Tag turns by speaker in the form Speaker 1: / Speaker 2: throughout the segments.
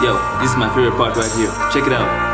Speaker 1: Yo, this is my favorite part right here. Check it out.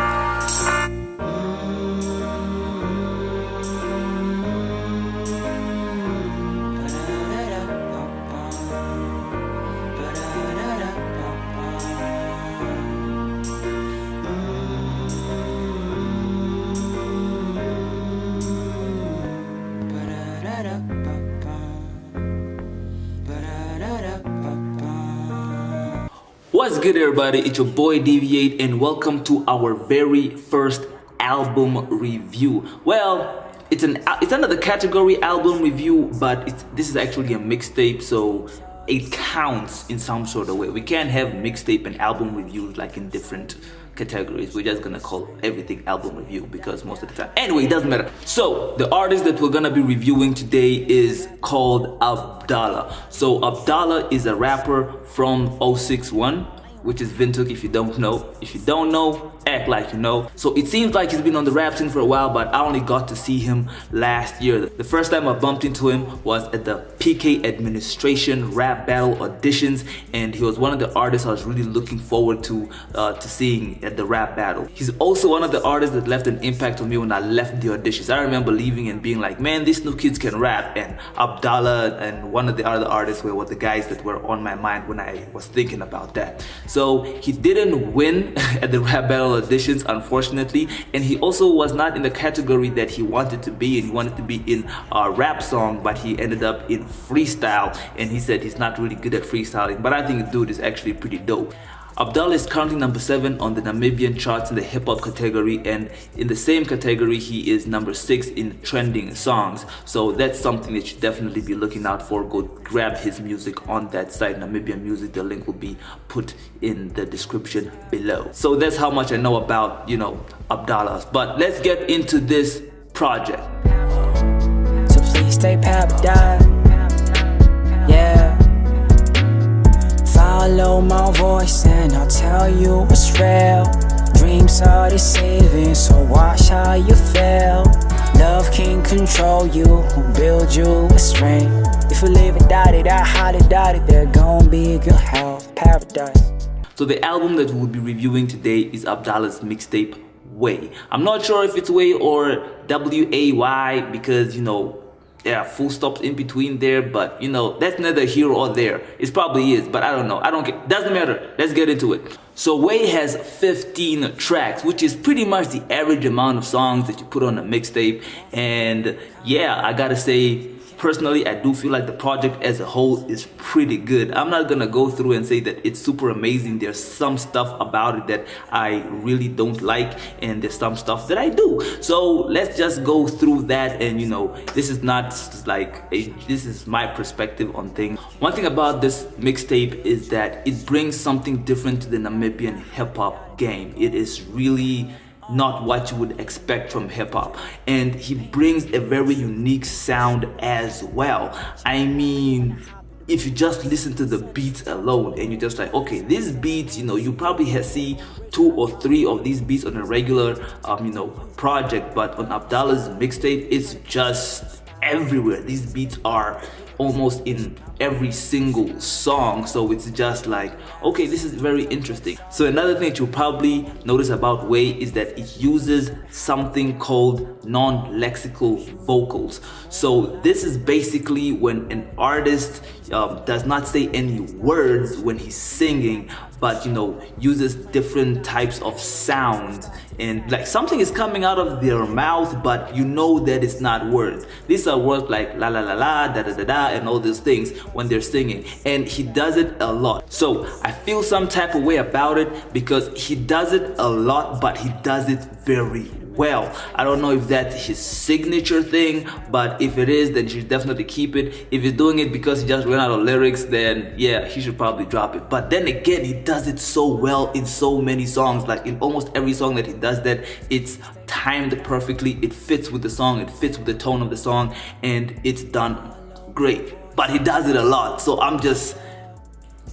Speaker 1: What's good, everybody? It's your boy Deviate and welcome to our very first album review. Well, it's another category album review, but this is actually a mixtape, so it counts in some sort of way. We can't have mixtape and album reviews like in different categories. We're just gonna call everything album review because most of the time. Anyway, it doesn't matter. So the artist that we're gonna be reviewing today is called Abdallah. So Abdallah is a rapper from 061, which is Vintuk if you don't know. If you don't know, act like you know. So it seems like he's been on the rap scene for a while, but I only got to see him last year. The first time I bumped into him was at the PK Administration rap battle auditions, and he was one of the artists I was really looking forward to seeing at the rap battle. He's also one of the artists that left an impact on me when I left the auditions. I remember leaving and being like, man, these new kids can rap, and Abdallah and one of the other artists were the guys that were on my mind when I was thinking about that. So he didn't win at the rap battle auditions, unfortunately, and he also was not in the category that he wanted to be in. He wanted to be in a rap song, but he ended up in freestyle, and he said he's not really good at freestyling, but I think the dude is actually pretty dope. Abdallah is currently number 7 on the Namibian charts in the hip-hop category, and in the same category he is number 6 in trending songs. So that's something that you should definitely be looking out for. Go grab his music on that site, Namibian Music. The link will be put in the description below. So that's how much I know about, Abdallah. But let's get into this project.
Speaker 2: So please stay paradise. Yeah. Follow my voice and I'll tell you what's real. Dreams are deceiving, so watch how you fail. Love can control you, who build you a string. If you live without it, I highly doubt it. They're gonna be good health, paradise. So
Speaker 1: the album that we'll be reviewing today is Abdallah's mixtape, W.A.Y. I'm not sure if it's W.A.Y or W.A.Y because, there are full stops in between there, but that's neither here or there. It probably is, but I don't know. I don't care. Doesn't matter. Let's get into it. So W.A.Y has 15 tracks, which is pretty much the average amount of songs that you put on a mixtape. And yeah, I gotta say, personally, I do feel like the project as a whole is pretty good. I'm not gonna go through and say that it's super amazing. There's some stuff about it that I really don't like, and there's some stuff that I do. So let's just go through that, and this is not like this is my perspective on things. One thing about this mixtape is that it brings something different to the Namibian hip-hop game. It is really not what you would expect from hip-hop, and he brings a very unique sound as well. I mean, if you just listen to the beats alone and you're just like, okay, these beats, you probably see 2 or 3 of these beats on a regular project, but on Abdallah's mixtape it's just everywhere. These beats are almost in every single song, so it's just like, okay, this is very interesting. So another thing that you'll probably notice about W.A.Y is that it uses something called non-lexical vocals. So this is basically when an artist does not say any words when he's singing, but uses different types of sounds, and like something is coming out of their mouth, but that it's not words. These are words like la la la la, da da da da, and all these things when they're singing, and he does it a lot. So I feel some type of way about it because he does it a lot, but he does it very well. I don't know if that's his signature thing, but if it is, then you should definitely keep it. If he's doing it because he just ran out of lyrics, then yeah, he should probably drop it. But then again, he does it so well in so many songs. Like in almost every song that he does that, it's timed perfectly, it fits with the song, it fits with the tone of the song, and it's done great. But he does it a lot, so I'm just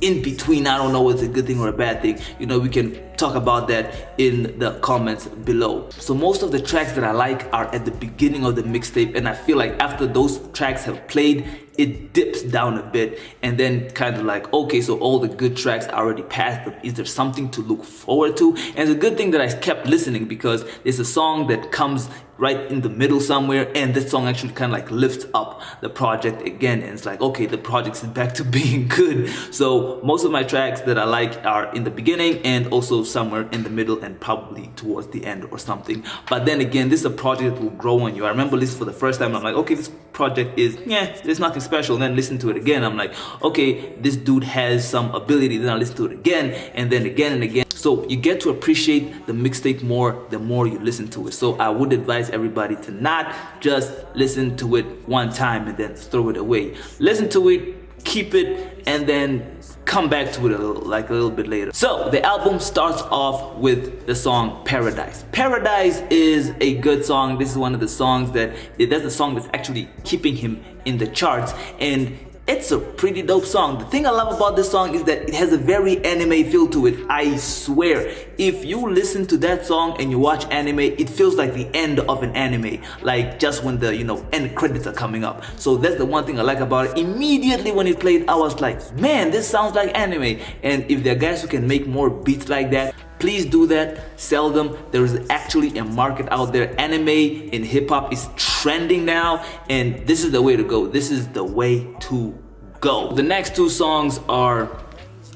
Speaker 1: in between. I don't know what's a good thing or a bad thing. We can talk about that in the comments below. So most of the tracks that I like are at the beginning of the mixtape, and I feel like after those tracks have played, it dips down a bit, and then kind of like, okay, so all the good tracks I already passed them. Is there something to look forward to? And it's a good thing that I kept listening, because there's a song that comes right in the middle somewhere, and this song actually kind of like lifts up the project again, and it's like, okay, the project is back to being good. So most of my tracks that I like are in the beginning and also somewhere in the middle and probably towards the end or something. But then again, this is a project that will grow on you. I remember listening for the first time, I'm like, okay, this project is, there's nothing special. And then listen to it again, I'm like, okay, this dude has some ability. Then I listen to it again, and then again and again. So you get to appreciate the mixtape more the more you listen to it. So I would advise everybody to not just listen to it one time and then throw it away. Listen to it, keep it, and then come back to it a little bit later. So the album starts off with the song Paradise. Paradise is a good song. This is one of the songs that's the song that's actually keeping him in the charts, and it's a pretty dope song. The thing I love about this song is that it has a very anime feel to it. I swear, if you listen to that song and you watch anime, it feels like the end of an anime, like just when the end credits are coming up. So that's the one thing I like about it. Immediately when it played, I was like, man, this sounds like anime. And if there are guys who can make more beats like that, please do that, sell them. There is actually a market out there. Anime in hip hop is trending now, and this is the way to go. This is the way to go. The next two songs are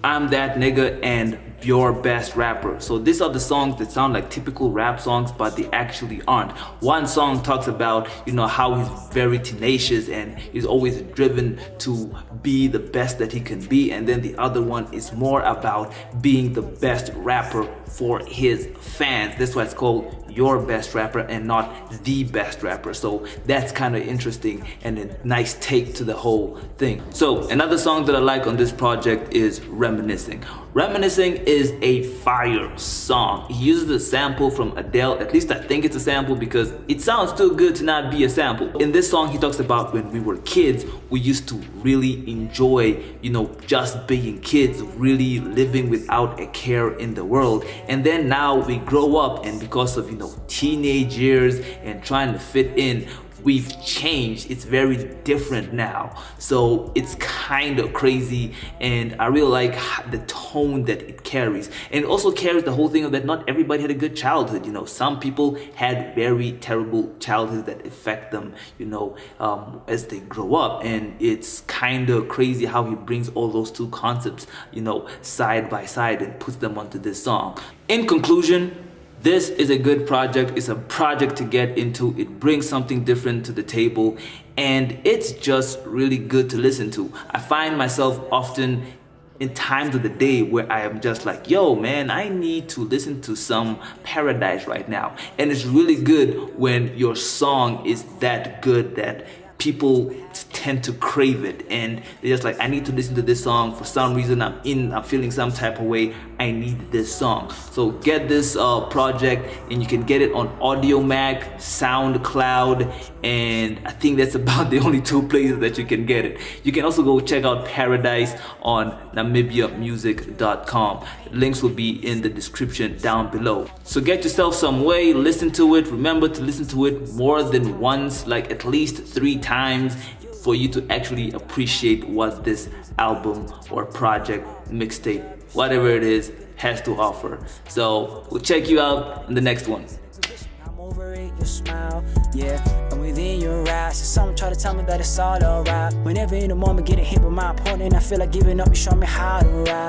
Speaker 1: I'm That Nigga and Your Best Rapper. So these are the songs that sound like typical rap songs, but they actually aren't. One song talks about, how he's very tenacious and he's always driven to be the best that he can be. And then the other one is more about being the best rapper for his fans. That's why it's called Your Best Rapper and not The Best Rapper. So that's kind of interesting and a nice take to the whole thing. So another song that I like on this project is Reminiscing. Reminiscing is a fire song. He uses a sample from Adele. At least I think it's a sample, because it sounds too good to not be a sample. In this song, he talks about when we were kids, we used to really enjoy, just being kids, really living without a care in the world. And then now we grow up, and because of, teenage years and trying to fit in, we've changed. It's very different now. So it's kind of crazy, and I really like the tone that it carries. And it also carries the whole thing of that not everybody had a good childhood. Some people had very terrible childhoods that affect them, as they grow up. And it's kind of crazy how he brings all those two concepts, side by side and puts them onto this song. In conclusion, this is a good project. It's a project to get into. It brings something different to the table, and it's just really good to listen to. I find myself often in times of the day where I am just like, yo man, I need to listen to some Paradise right now. And it's really good when your song is that good that people tend to crave it, and they're just like, I need to listen to this song for some reason. I'm feeling some type of way. I need this song. So get this project, and you can get it on AudioMac, SoundCloud, and I think that's about the only two places that you can get it. You can also go check out Paradise on namibiamusic.com. Links will be in the description down below. So get yourself some way, listen to it. Remember to listen to it more than once, like at least 3 times, for you to actually appreciate what this album or project, mixtape, whatever it is, has to offer. So we'll check you out in the next one.
Speaker 2: I'm over it, your smile, yeah, and within your eyes, someone try to tell me that it's all alright. Whenever in the moment getting hit with my opponent, I feel like giving up, you show me how to ride.